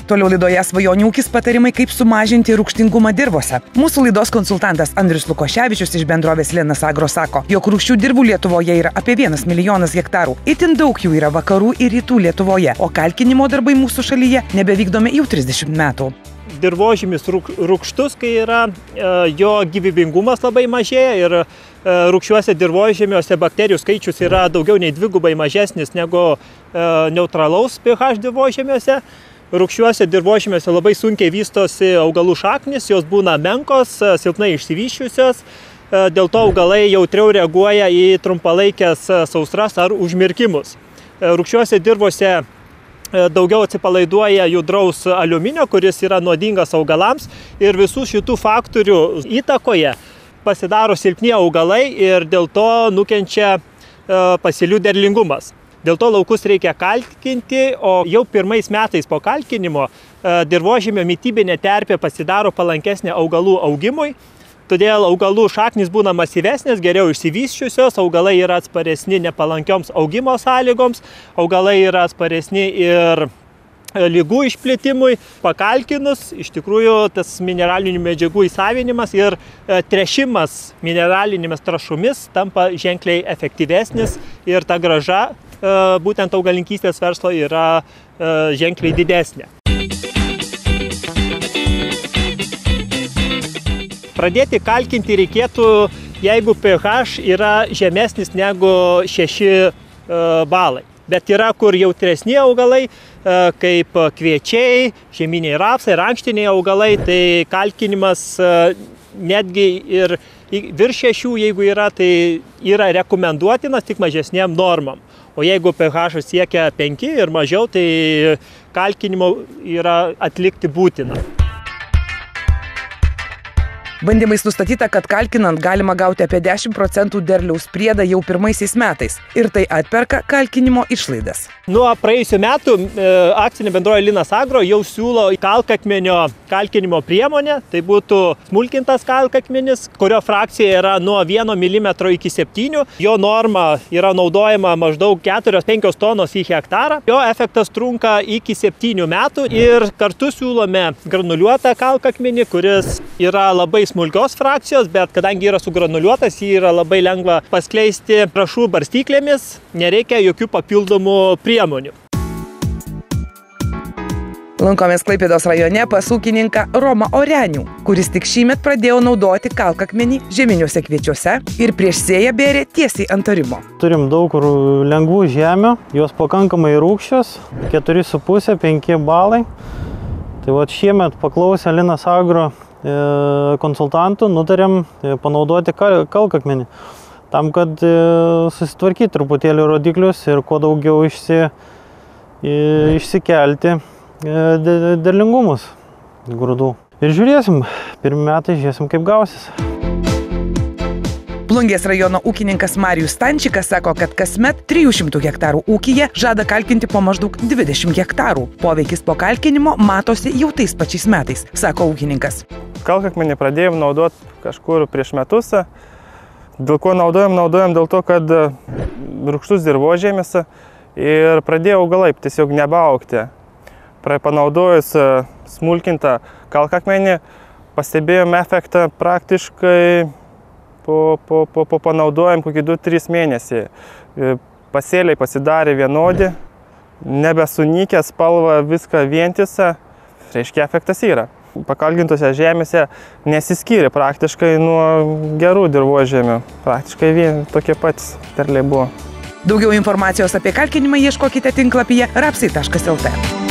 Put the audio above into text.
Toliau laidoje Svajonių ūkis patarimai, kaip sumažinti rūgštingumą dirvose. Mūsų laidos konsultantas Andrius Lukoševičius iš bendrovės Linas Agro sako, jog rūgščių dirvų Lietuvoje yra apie 1 milijonas hektarų. Itin daug jų yra vakarų ir rytų Lietuvoje, o kalkinimo darbai mūsų šalyje nebevykdomi jau 30 metų. Dirvožemis rūgštus, kai yra, jo gyvybingumas labai mažėja ir rūgščiuose dirvožemiuose bakterijų skaičius yra daugiau nei 2 mažesnis negu neutralaus pH dirvožemiuose. Rūgščiuose dirvožemiuose labai sunkiai vystosi augalų šaknis, jos būna menkos, silpnai išsivysčiusios, dėl to augalai jautriau reaguoja į trumpalaikės sausras ar užmirkimus. Rūgščiuose dirvose daugiau atsipalaiduoja judraus aliuminio, kuris yra nuodingas augalams, ir visų šitų faktorių įtakoje pasidaro silpni augalai ir dėl to nukenčia pasėlių derlingumas. Dėl to laukus reikia kalkinti, o jau pirmais metais po kalkinimo dirvožemio mitybinė terpė pasidaro palankesnė augalų augimui. Todėl augalų šaknys būna masyvesnės, geriau išsivysčiusios, augalai yra atsparesni nepalankioms augimo sąlygoms, augalai yra atsparesni ir ligų išplitimui. Pakalkinus, iš tikrųjų, tas mineralinių medžiagų įsavinimas ir tręšimas mineralinėmis trąšomis tampa ženkliai efektyvesnis ir ta grąža būtent augalininkystės verslo yra ženkliai didesnė. Pradėti kalkinti reikėtų, jeigu pH yra žemesnis negu 6 balai. Bet yra kur jautresni augalai, kaip kviečiai, žieminiai rapsai, ankštiniai augalai, tai kalkinimas netgi ir virš 6, jeigu yra, tai yra rekomenduotinas tik mažesnėm normam. O jeigu pH siekia 5 ir mažiau, tai kalkinimo yra atlikti būtina. Bandymais nustatyta, kad kalkinant galima gauti apie 10% derliaus priedą jau pirmaisiais metais ir tai atperka kalkinimo išlaidas. Nuo praėjusių metų akcinė bendrovė Linas Agro jau siūlo kalkakmenio kalkinimo priemonę. Tai būtų smulkintas kalkakmenis, kurio frakcija yra nuo 1 mm iki 7. Jo norma yra naudojama maždaug 4-5 tonos į hektarą. Jo efektas trunka iki 7 metų ir kartu siūlome granuliuotą kalkakmenį, kuris yra labai smulkios frakcijos, bet kadangi yra sugranuliuotas, jį yra labai lengva paskleisti trąšų barstyklėmis, nereikia jokių papildomų priemonių. Lankomės Klaipėdos rajone pas ūkininką Romą Orenių, kuris tik šįmet pradėjo naudoti kalkakmenį žieminiuose kviečiuose ir prieš sėją bėrė tiesiai ant arimo. Turim daug lengvų žemių, jos pakankamai rūgščios, 4,5-5 balai. Tai vat šiemet paklausę Linas Agro konsultantų nutarėm panaudoti kalkakmenį tam, kad susitvarkyti truputėlį rodiklius ir kuo daugiau išsikelti derlingumus grūdų. Ir žiūrėsim, pirmi metai žiūrėsim, kaip gausis. Plungės rajono ūkininkas Marijus Stančikas sako, kad kasmet 300 hektarų ūkyje žada kalkinti po maždaug 20 hektarų. Poveikis po kalkinimo matosi jau tais pačiais metais, sako ūkininkas. Kalkakmenį pradėjom naudoti kažkur prieš metus. Dėl ko naudojam dėl to, kad rūgštus dirvožėmis ir pradėjo augalai tiesiog nebeaugti. Panaudojus smulkintą kalkakmenį pastebėjom efektą praktiškai po panaudojim kokį 2-3 mėnesiai. Pasėliai pasidarė vienodi, nebesunykę, spalva viską vientisą, reiškia efektas yra. Pakalkintose žemėse nesiskyrė praktiškai nuo gerų dirvožemių, praktiškai tokie patys derliai buvo. Daugiau informacijos apie kalkinimą ieškokite tinklapyje rapsai.lt.